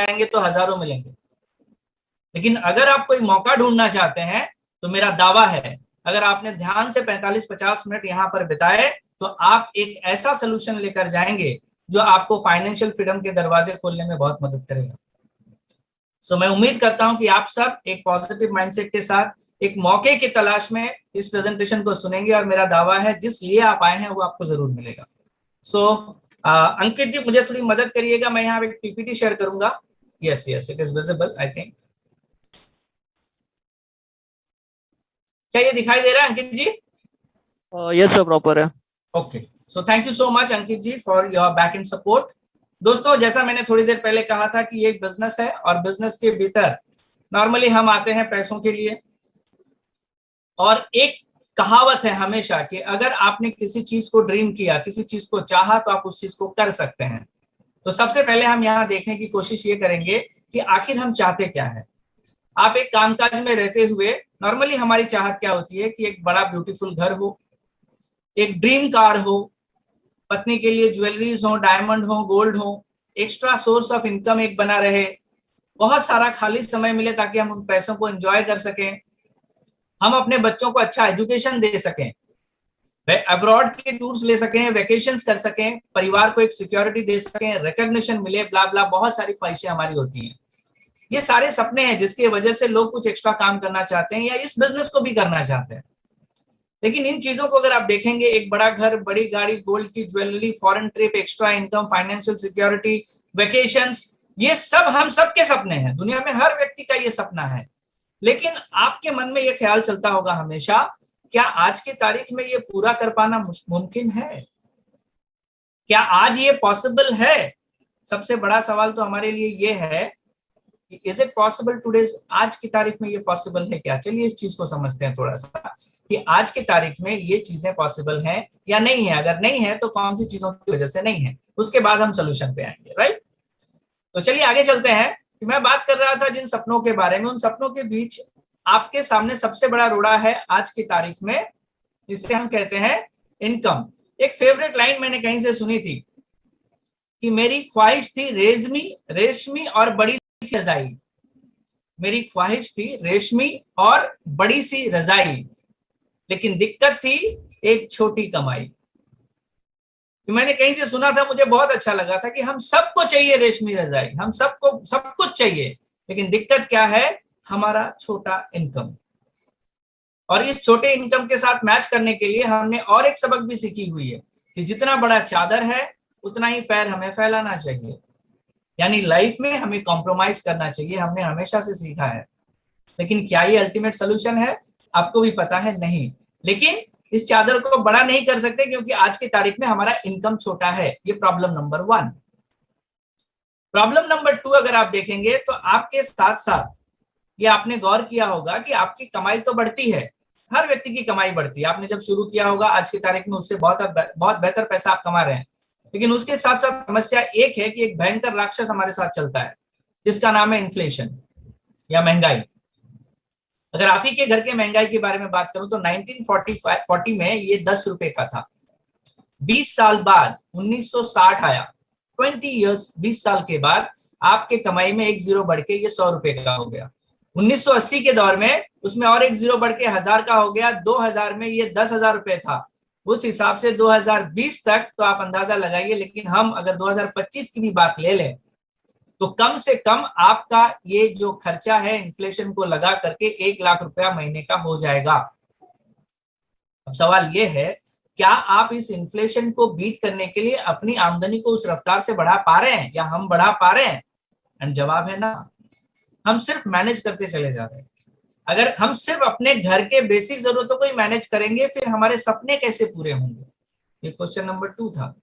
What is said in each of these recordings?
जाएंगे तो हजारों मिलेंगे, लेकिन अगर आप कोई मौका ढूंढना चाहते हैं तो मेरा दावा है, अगर आपने ध्यान से 45-50 मिनट यहाँ पर बिताए तो आप एक ऐसा सोल्यूशन लेकर जाएंगे जो आपको फाइनेंशियल फ्रीडम के दरवाजे खोलने में बहुत मदद करेगा। सो मैं उम्मीद करता हूं कि आप सब एक पॉजिटिव माइंडसेट के साथ एक मौके की तलाश में इस प्रेजेंटेशन को सुनेंगे, और मेरा दावा है जिस लिए आप आए हैं वो आपको जरूर मिलेगा। सो अंकित जी मुझे थोड़ी मदद करिएगा, मैं यहाँ एक पीपीटी शेयर करूंगा। Yes yes it is visible I think. क्या ये दिखाई दे रहा है Ankit ji? Yes sir, proper है। Okay, so thank you so much Ankit ji for your back end support. दोस्तों जैसा मैंने थोड़ी देर पहले कहा था कि ये एक बिजनेस है, और बिजनेस के भीतर नॉर्मली हम आते हैं पैसों के लिए, और एक कहावत है हमेशा कि अगर आपने किसी चीज को ड्रीम किया, किसी चीज को चाहा, तो आप उस चीज को कर सकते हैं। तो सबसे पहले हम यहाँ देखने की कोशिश ये करेंगे कि आखिर हम चाहते क्या है। आप एक कामकाज में रहते हुए नॉर्मली हमारी चाहत क्या होती है कि एक बड़ा ब्यूटीफुल घर हो, एक ड्रीम कार हो, पत्नी के लिए ज्वेलरीज हो, डायमंड हो, गोल्ड हो, एक्स्ट्रा सोर्स ऑफ इनकम एक बना रहे, बहुत सारा खाली समय मिले ताकि हम उन पैसों को एंजॉय कर सकें, हम अपने बच्चों को अच्छा एजुकेशन दे सकें, अब्रॉड के टूर्स ले सकें, वेकेशंस कर सकें, परिवार को एक सिक्योरिटी दे सकें, रिकॉग्निशन मिले, ब्ला ब्ला, बहुत सारी ख्वाहिशें हमारी होती हैं। ये सारे सपने हैं जिसकी वजह से लोग कुछ एक्स्ट्रा काम करना चाहते हैं या इस बिजनेस को भी करना चाहते हैं। लेकिन इन चीजों को अगर आप देखेंगे, एक बड़ा घर, बड़ी गाड़ी, गोल्ड की jewellery, foreign trip, extra income, financial security, vacations, ये सब हम सबके सपने हैं, दुनिया में हर व्यक्ति का ये सपना है। लेकिन आपके मन में ये ख्याल चलता होगा हमेशा, क्या आज की तारीख में ये पूरा कर पाना मुमकिन है? क्या आज ये पॉसिबल है? सबसे बड़ा सवाल तो हमारे लिए ये है कि इज इट पॉसिबल टुडे? आज की तारीख में ये पॉसिबल है क्या? चलिए इस चीज को समझते हैं थोड़ा सा कि आज की तारीख में ये चीजें पॉसिबल हैं या नहीं है। अगर नहीं है तो कौन सी चीजों की वजह से नहीं है, उसके बाद हम सोल्यूशन पे आएंगे, राइट? तो चलिए आगे चलते हैं कि मैं बात कर रहा था जिन सपनों के बारे में, उन सपनों के बीच आपके सामने सबसे बड़ा रोड़ा है आज की तारीख में, जिसे हम कहते हैं इनकम। एक फेवरेट लाइन मैंने कहीं से सुनी थी कि मेरी ख्वाहिश थी रेशमी और बड़ी सी रजाई। मेरी ख्वाहिश थी रेशमी और बड़ी सी रजाई, लेकिन दिक्कत थी एक छोटी कमाई। तो मैंने कहीं से सुना था, मुझे बहुत अच्छा लगा था कि हम सबको चाहिए रेशमी रजाई, हम सबको सब कुछ चाहिए, लेकिन दिक्कत क्या है? हमारा छोटा इनकम। और इस छोटे इनकम के साथ मैच करने के लिए हमने और एक सबक भी सीखी हुई है कि जितना बड़ा चादर है उतना ही पैर हमें फैलाना चाहिए। यानी लाइफ में हमें कॉम्प्रोमाइज करना चाहिए, हमने हमेशा से सीखा है। लेकिन क्या ये अल्टीमेट सोल्यूशन है? आपको भी पता है नहीं। लेकिन इस चादर को बड़ा नहीं कर सकते क्योंकि आज की तारीख में हमारा इनकम छोटा है। ये प्रॉब्लम नंबर 1। प्रॉब्लम नंबर 2 अगर आप देखेंगे तो आपके साथ साथ ये आपने गौर किया होगा कि आपकी कमाई तो बढ़ती है, हर व्यक्ति की कमाई बढ़ती है। आपने जब शुरू किया होगा आज की तारीख में उससे बहुत बहुत बेहतर पैसा आप कमा रहे हैं, लेकिन उसके साथ साथ समस्या एक है कि एक भयंकर राक्षस हमारे साथ चलता है जिसका नाम है इन्फ्लेशन या महंगाई। अगर आप ही के घर के महंगाई के बारे में बात करूं तो 1940 में ये 10 रुपए का था। 20 साल बाद 1960 आया, 20 इयर्स, 20 साल के बाद आपके कमाई में एक जीरो बढ़ के ये 100 रुपए का हो गया। 1980 के दौर में उसमें और एक जीरो बढ़ के 1000 का हो गया। 2000 में ये 10,000 रुपए था। उस हिसाब से 2020 तक तो आप अंदाजा लगाइए, लेकिन हम अगर 2025 की भी बात ले लें तो कम से कम आपका ये जो खर्चा है इन्फ्लेशन को लगा करके 1 लाख रुपया महीने का हो जाएगा। अब सवाल ये है, क्या आप इस इन्फ्लेशन को बीट करने के लिए अपनी आमदनी को उस रफ्तार से बढ़ा पा रहे हैं या हम बढ़ा पा रहे हैं? एंड जवाब है ना। हम सिर्फ मैनेज करते चले जा रहे हैं। अगर हम सिर्फ अपने घर के बेसिक जरूरतों को ही मैनेज करेंगे, फिर हमारे सपने कैसे पूरे होंगे? ये क्वेश्चन नंबर 2 था।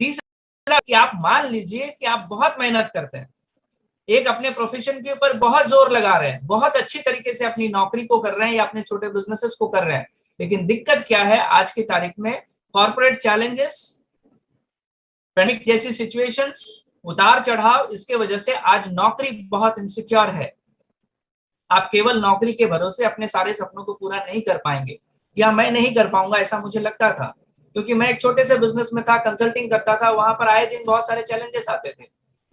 तीसरा कि आप मान लीजिए कि आप बहुत मेहनत करते हैं, एक अपने प्रोफेशन के ऊपर बहुत जोर लगा रहे हैं, बहुत अच्छी तरीके से अपनी नौकरी को कर रहे हैं या अपने छोटे बिजनेसेस को कर रहे हैं, लेकिन दिक्कत क्या है आज की तारीख में? कॉर्पोरेट चैलेंजेस, पैंडेमिक जैसी सिचुएशंस, उतार चढ़ाव, इसके वजह से आज नौकरी बहुत इनसिक्योर है। आप केवल नौकरी के भरोसे अपने सारे सपनों को पूरा नहीं कर पाएंगे, या मैं नहीं कर पाऊंगा ऐसा मुझे लगता था, क्योंकि मैं एक छोटे से बिजनेस में था, कंसल्टिंग करता था, वहां पर आए दिन बहुत सारे चैलेंजेस आते थे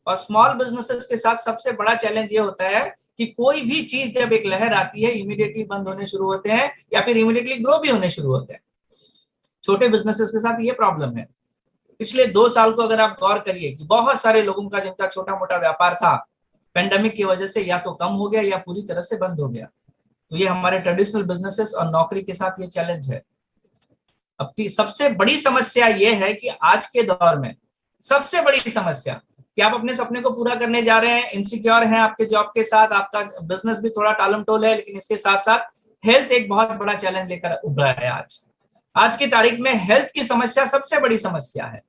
और स्मॉल बिजनेसेस के साथ सबसे बड़ा चैलेंज ये होता है कि कोई भी चीज जब एक लहर आती है इमीडिएटली बंद होने शुरू होते हैं या फिर इमीडिएटली ग्रो भी होने शुरू होते हैं। छोटे बिजनेसेस के साथ ये प्रॉब्लम है। पिछले 2 साल को अगर आप गौर करिए कि बहुत सारे लोगों का जिनका छोटा मोटा व्यापार था पेंडेमिक की वजह से या तो कम हो गया या पूरी तरह से बंद हो गया। तो ये हमारे ट्रेडिशनल बिजनेसेस और नौकरी के साथ ये चैलेंज है। अब सबसे बड़ी समस्या ये है कि आज के दौर में सबसे बड़ी समस्या कि आप अपने सपने को पूरा करने जा रहे हैं, इनसिक्योर हैं आपके जॉब के साथ, आपका बिजनेस भी थोड़ा टालमटोल है, लेकिन इसके साथ साथ हेल्थ एक बहुत बड़ा चैलेंज लेकर उभरा है। आज की तारीख में हेल्थ की समस्या सबसे बड़ी समस्या है।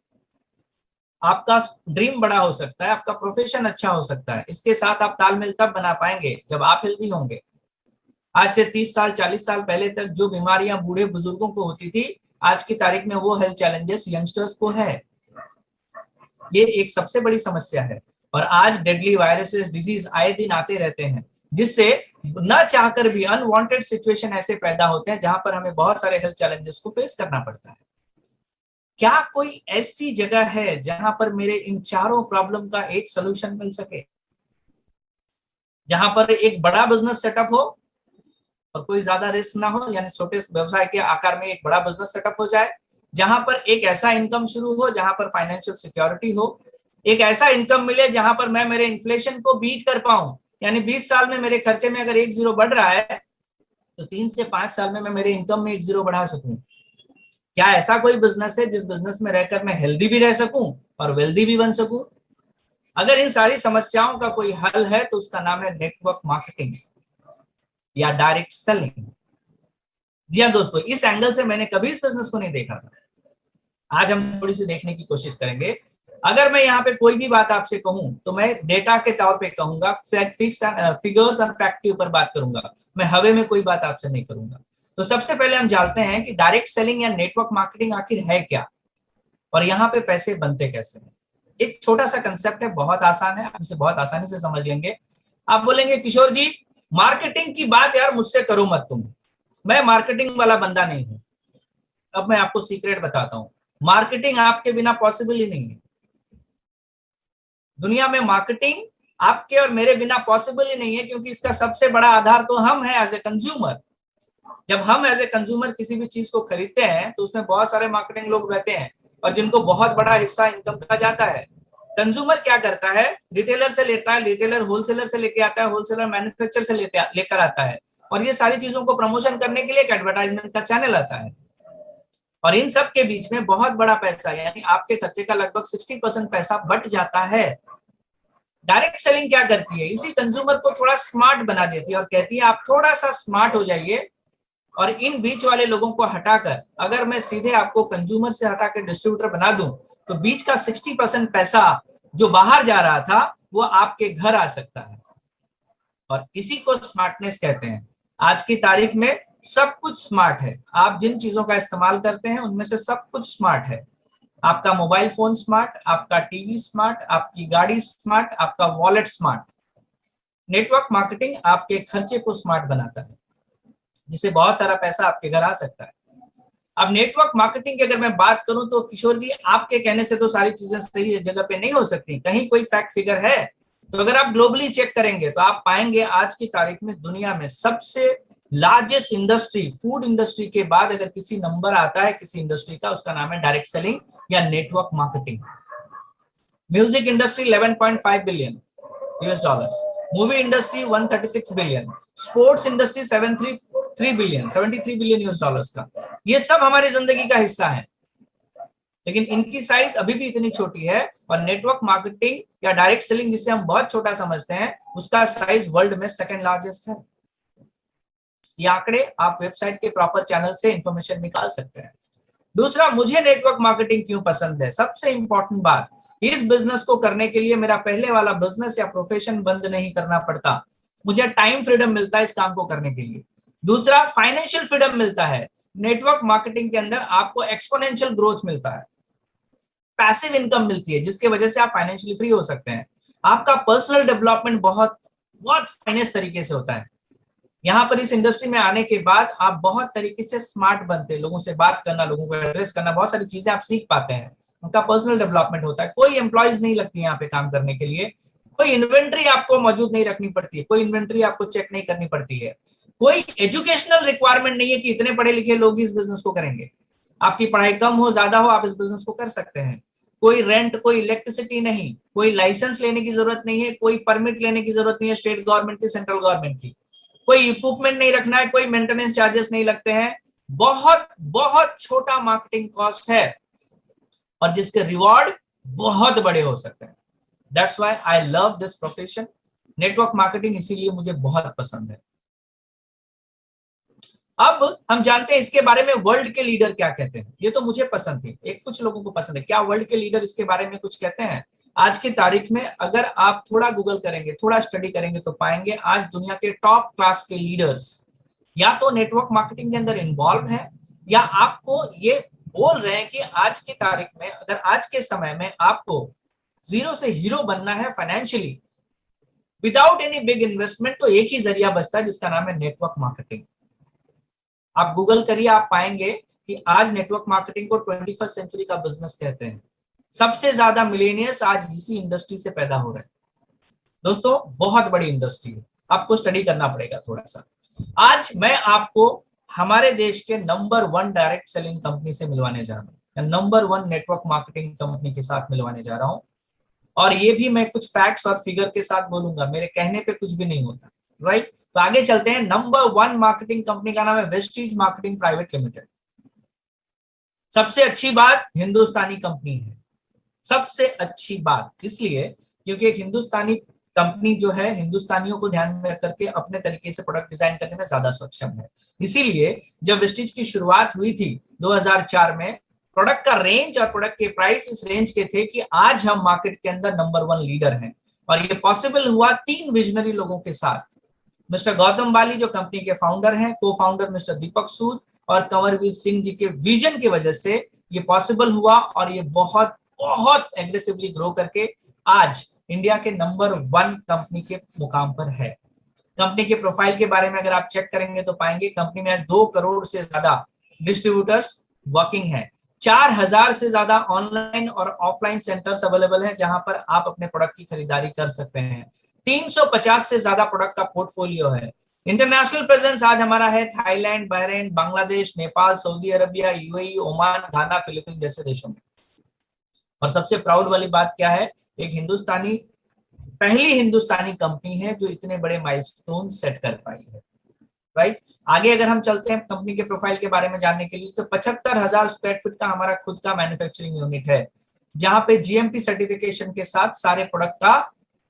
आपका ड्रीम बड़ा हो सकता है, आपका प्रोफेशन अच्छा हो सकता है, इसके साथ आप तालमेल तब बना पाएंगे जब आप हेल्दी होंगे। आज से 30 साल 40 साल पहले तक जो बीमारियां बूढ़े बुजुर्गों को होती थी, आज की तारीख में वो हेल्थ चैलेंजेस यंगस्टर्स को है। ये एक सबसे बड़ी समस्या है। और आज डेडली वायरसेस डिजीज आए दिन आते रहते हैं, जिससे न चाहकर भी अनवांटेड सिचुएशन ऐसे पैदा होते हैं जहां पर हमें बहुत सारे हेल्थ चैलेंजेस को फेस करना पड़ता है। क्या कोई ऐसी जगह है जहां पर मेरे इन चारों प्रॉब्लम का एक सोल्यूशन मिल सके, जहां पर एक बड़ा बिजनेस सेटअप हो और कोई ज्यादा रिस्क ना हो, यानी छोटे व्यवसाय के आकार में एक बड़ा बिजनेस सेटअप हो जाए, जहां पर एक ऐसा इनकम शुरू हो जहां पर फाइनेंशियल सिक्योरिटी हो, एक ऐसा इनकम मिले जहां पर मैं मेरे इन्फ्लेशन को बीट कर पाऊं, यानी 20 साल में मेरे खर्चे में अगर 1 जीरो बढ़ रहा है तो 3 से 5 साल में मैं मेरे इनकम में 1 जीरो बढ़ा सकूं। क्या ऐसा कोई बिजनेस है जिस बिजनेस में रहकर मैं हेल्दी भी रह सकूं और वेल्दी भी बन सकूं? अगर इन सारी समस्याओं का कोई हल है तो उसका नाम है नेटवर्क मार्केटिंग या डायरेक्ट सेलिंग। जी हाँ दोस्तों, इस एंगल से मैंने कभी इस बिजनेस को नहीं देखा था। आज हम थोड़ी सी देखने की कोशिश करेंगे। अगर मैं यहाँ पे कोई भी बात आपसे कहूं तो मैं डेटा के तौर पे कहूंगा, फिगर्स और फैक्ट के ऊपर बात करूंगा, मैं हवे में कोई बात आपसे नहीं करूंगा। तो सबसे पहले हम जानते हैं कि डायरेक्ट सेलिंग या नेटवर्क मार्केटिंग आखिर है क्या और यहाँ पे पैसे बनते कैसे हैं। एक छोटा सा कंसेप्ट है, बहुत आसान है, आप इसे बहुत आसानी से समझ लेंगे। आप बोलेंगे किशोर जी मार्केटिंग की बात यार मुझसे करो मत तुम, मैं मार्केटिंग वाला बंदा नहीं हूं। अब मैं आपको सीक्रेट बताता हूं, मार्केटिंग आपके बिना पॉसिबल ही नहीं है। दुनिया में मार्केटिंग आपके और मेरे बिना पॉसिबल ही नहीं है, क्योंकि इसका सबसे बड़ा आधार तो हम हैं एज ए कंज्यूमर। जब हम एज ए कंज्यूमर किसी भी चीज को खरीदते हैं तो उसमें बहुत सारे मार्केटिंग लोग रहते हैं और जिनको बहुत बड़ा हिस्सा इनकम का जाता है। कंज्यूमर क्या करता है, रिटेलर से लेता है, रिटेलर होलसेलर से लेके आता है, होलसेलर मैन्युफैक्चर से लेकर आता है, और ये सारी चीजों को प्रमोशन करने के लिए एक एडवर्टाइजमेंट का चैनल आता है। और इन सब के बीच में बहुत बड़ा पैसा, यानी आपके खर्चे का लगभग 60% पैसा बट जाता है। डायरेक्ट सेलिंग क्या करती है, इसी कंज्यूमर को थोड़ा स्मार्ट बना देती है और कहती है आप थोड़ा सा स्मार्ट हो जाइए और इन बीच वाले लोगों को हटाकर अगर मैं सीधे आपको कंज्यूमर से हटा के डिस्ट्रीब्यूटर बना दूं तो बीच का 60% पैसा जो बाहर जा रहा था वो आपके घर आ सकता है। और इसी को स्मार्टनेस कहते हैं। आज की तारीख में सब कुछ स्मार्ट है। आप जिन चीजों का इस्तेमाल करते हैं उनमें से सब कुछ स्मार्ट है। आपका मोबाइल फोन स्मार्ट, आपका टीवी स्मार्ट, आपकी गाड़ी स्मार्ट, आपका वॉलेट स्मार्ट। नेटवर्क मार्केटिंग आपके खर्चे को स्मार्ट बनाता है, जिससे बहुत सारा पैसा आपके घर आ सकता है। अब नेटवर्क मार्केटिंग की अगर मैं बात करूं तो किशोर जी आपके कहने से तो सारी चीजें सही जगह पे नहीं हो सकती, कहीं कोई फैक्ट फिगर है? तो अगर आप ग्लोबली चेक करेंगे तो आप पाएंगे आज की तारीख में दुनिया में सबसे लार्जेस्ट इंडस्ट्री, फूड इंडस्ट्री के बाद अगर किसी नंबर आता है किसी इंडस्ट्री का, उसका नाम है डायरेक्ट सेलिंग या network marketing. Music industry 11.5 billion US dollars, movie industry 136 billion, sports industry 73 billion US dollars का। ये सब हमारी जिंदगी का हिस्सा है, लेकिन इनकी साइज अभी भी इतनी छोटी है। और नेटवर्क मार्केटिंग या डायरेक्ट सेलिंग जिसे हम बहुत छोटा समझते हैं, उसका साइज वर्ल्ड में सेकंड लार्जेस्ट है। ये आंकड़े आप वेबसाइट के प्रॉपर चैनल से इंफॉर्मेशन निकाल सकते हैं। दूसरा, मुझे नेटवर्क मार्केटिंग क्यों पसंद है, सबसे इंपॉर्टेंट बात, इस बिजनेस को करने के लिए मेरा पहले वाला बिजनेस या प्रोफेशन बंद नहीं करना पड़ता, मुझे टाइम फ्रीडम मिलता है इस काम को करने के लिए। दूसरा, फाइनेंशियल फ्रीडम मिलता है। नेटवर्क मार्केटिंग के अंदर आपको एक्सपोनेंशियल ग्रोथ मिलता है, पैसिव इनकम मिलती है, जिसके वजह से आप फाइनेंशियली फ्री हो सकते हैं। आपका पर्सनल डेवलपमेंट बहुत बहुत फाइनेंस तरीके से होता है। यहाँ पर इस इंडस्ट्री में आने के बाद आप बहुत तरीके से स्मार्ट बनते हैं, लोगों से बात करना, लोगों को एड्रेस करना, बहुत सारी चीजें आप सीख पाते हैं। उनका पर्सनल डेवलपमेंट होता है। कोई एम्प्लॉयज नहीं लगती है यहाँ पे काम करने के लिए, कोई इन्वेंट्री आपको मौजूद नहीं रखनी पड़ती है, कोई इन्वेंट्री आपको चेक नहीं करनी पड़ती है, कोई एजुकेशनल रिक्वायरमेंट नहीं है कि इतने पढ़े लिखे लोग ही इस बिजनेस को करेंगे। आपकी पढ़ाई कम हो ज्यादा हो, आप इस बिजनेस को कर सकते हैं। कोई रेंट, कोई इलेक्ट्रिसिटी नहीं, कोई लाइसेंस लेने की जरूरत नहीं है, कोई परमिट लेने की जरूरत नहीं है स्टेट गवर्नमेंट की, सेंट्रल गवर्नमेंट की, कोई इक्विपमेंट नहीं रखना है, कोई मेंटेनेंस चार्जेस नहीं लगते हैं। बहुत बहुत छोटा मार्केटिंग कॉस्ट है और जिसके रिवॉर्ड बहुत बड़े हो सकते हैं। That's why I love this profession. Network marketing इसीलिए मुझे बहुत पसंद है। अब हम जानते हैं इसके बारे में वर्ल्ड के लीडर क्या कहते हैं। ये तो मुझे पसंद थी, एक कुछ लोगों को पसंद है। क्या वर्ल्ड के लीडर इसके बारे में कुछ कहते हैं? आज की तारीख में अगर आप थोड़ा गूगल करेंगे, थोड़ा स्टडी करेंगे तो पाएंगे आज दुनिया के टॉप क्लास के लीडर्स या तो नेटवर्क मार्केटिंग के अंदर इन्वॉल्व है, या आपको ये बोल रहे हैं कि आज की तारीख में, अगर आज के समय में आपको जीरो से हीरो बनना है financially without any big investment, तो एक ही जरिया बचता है जिसका नाम है नेटवर्क मार्केटिंग। आप गूगल करिए, आप पाएंगे कि आज नेटवर्क मार्केटिंग को 21वीं सेंचुरी का बिजनेस कहते हैं। सबसे ज्यादा मिलेनियर्स आज इसी इंडस्ट्री से पैदा हो रहे हैं। दोस्तों बहुत बड़ी इंडस्ट्री है, आपको स्टडी करना पड़ेगा थोड़ा सा। आज मैं आपको हमारे देश के नंबर 1 डायरेक्ट सेलिंग कंपनी से मिलवाने जा रहा हूँ, या नंबर 1 नेटवर्क मार्केटिंग कंपनी के साथ मिलवाने जा रहा हूँ। और ये भी मैं कुछ फैक्ट्स और फिगर के साथ बोलूंगा, मेरे कहने पे कुछ भी नहीं होता, राइट? तो आगे चलते हैं। नंबर 1 मार्केटिंग कंपनी का नाम है वेस्टीज मार्केटिंग प्राइवेट लिमिटेड। सबसे अच्छी बात, हिंदुस्तानी कंपनी है। सबसे अच्छी बात इसलिए क्योंकि एक हिंदुस्तानी कंपनी जो है हिंदुस्तानियों को ध्यान में रख करके अपने तरीके से प्रोडक्ट डिजाइन करने में ज्यादा सक्षम है। इसीलिए जब वेस्टीज की शुरुआत हुई थी 2004 में, प्रोडक्ट का रेंज और प्रोडक्ट के प्राइस इस रेंज के थे कि आज हम मार्केट के अंदर नंबर 1 लीडर हैं। और ये पॉसिबल हुआ 3 विजनरी लोगों के साथ। मिस्टर गौतम बाली जो कंपनी के फाउंडर हैं, को फाउंडर मिस्टर दीपक सूद और कंवरवीर सिंह जी के विजन की वजह से ये पॉसिबल हुआ। और ये बहुत बहुत एग्रेसिवली ग्रो करके आज इंडिया के नंबर 1 कंपनी के मुकाम पर है। कंपनी के प्रोफाइल के बारे में अगर आप चेक करेंगे तो पाएंगे कंपनी में आज 2 करोड़ से ज्यादा डिस्ट्रीब्यूटर्स वर्किंग है। 4000 से ज्यादा ऑनलाइन और ऑफलाइन सेंटर्स अवेलेबल हैं जहां पर आप अपने प्रोडक्ट की खरीदारी कर सकते हैं। 350 से ज्यादा प्रोडक्ट का पोर्टफोलियो है। इंटरनेशनल प्रेजेंस आज हमारा है Thailand, Bahrain, Bangladesh, Nepal, Saudi Arabia, UAE, Oman, Ghana, Philippines जैसे देशों में। और सबसे प्राउड वाली बात क्या है, एक हिंदुस्तानी, पहली हिंदुस्तानी कंपनी है जो इतने बड़े माइलस्टोन सेट कर पाई है, राइट? आगे अगर हम चलते हैं कंपनी के प्रोफाइल के बारे में जानने के लिए, तो 75,000 स्क्वायर फीट का हमारा खुद का मैन्युफैक्चरिंग यूनिट है, जहां पे जीएमपी सर्टिफिकेशन के साथ सारे प्रोडक्ट का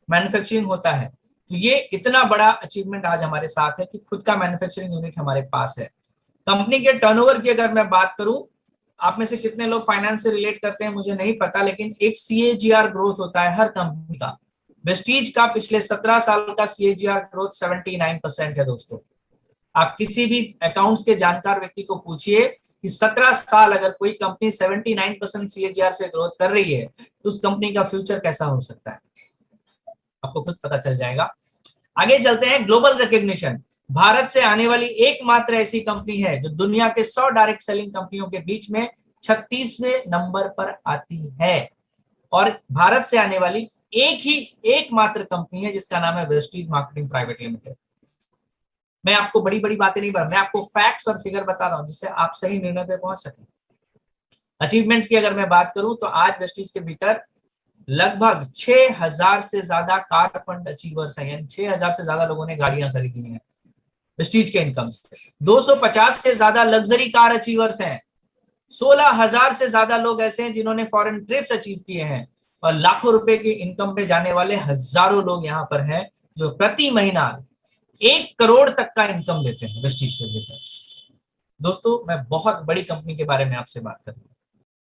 मैन्युफैक्चरिंग होता है। तो ये इतना बड़ा अचीवमेंट आज हमारे साथ है कि खुद का मैन्युफैक्चरिंग यूनिट हमारे पास है। कंपनी के टर्नओवर की अगर मैं बात करूं, आप में से कितने लोग फाइनेंस से रिलेट करते हैं मुझे नहीं पता, लेकिन एक CAGR ग्रोथ होता है हर कंपनी का। वेस्टीज का पिछले 17 साल का CAGR ग्रोथ 79% है। दोस्तों आप किसी भी अकाउंट्स के जानकार व्यक्ति को पूछिए कि 17 साल अगर कोई कंपनी 79% CAGR से ग्रोथ कर रही है तो उस कंपनी का फ्यूचर कैसा हो सकता है, आपको खुद पता चल जाएगा। आगे चलते हैं। ग्लोबल रिकॉग्निशन, भारत से आने वाली एकमात्र ऐसी कंपनी है जो दुनिया के 100 डायरेक्ट सेलिंग कंपनियों के बीच में 36वें नंबर पर आती है। और भारत से आने वाली एकमात्र कंपनी है जिसका नाम है वेस्टीज मार्केटिंग प्राइवेट लिमिटेड। मैं आपको बड़ी बड़ी बातें नहीं बता, मैं आपको फैक्ट्स और फिगर बता रहा हूं जिससे आप सही निर्णय पे पहुंच सकें। अचीवमेंट्स की अगर मैं बात करूं तो आज वेस्टीज के भीतर लगभग 6000 से ज्यादा कार फंड अचीवर्स हैं, यानी 6000 से ज्यादा लोगों ने गाड़ियां खरीदी हैं वेस्टीज के इनकम से। 250 से ज्यादा लग्जरी कार अचीवर्स हैं। 16,000 से ज्यादा लोग ऐसे हैं जिन्होंने फॉरेन ट्रिप्स अचीव किए हैं। और लाखों रुपए की इनकम पे जाने वाले हजारों लोग यहाँ पर हैं जो प्रति महीना 1 करोड़ तक का इनकम देते हैं वेस्टीज के भीतर। दोस्तों मैं बहुत बड़ी कंपनी के बारे में आपसे बात कर रहा हूं।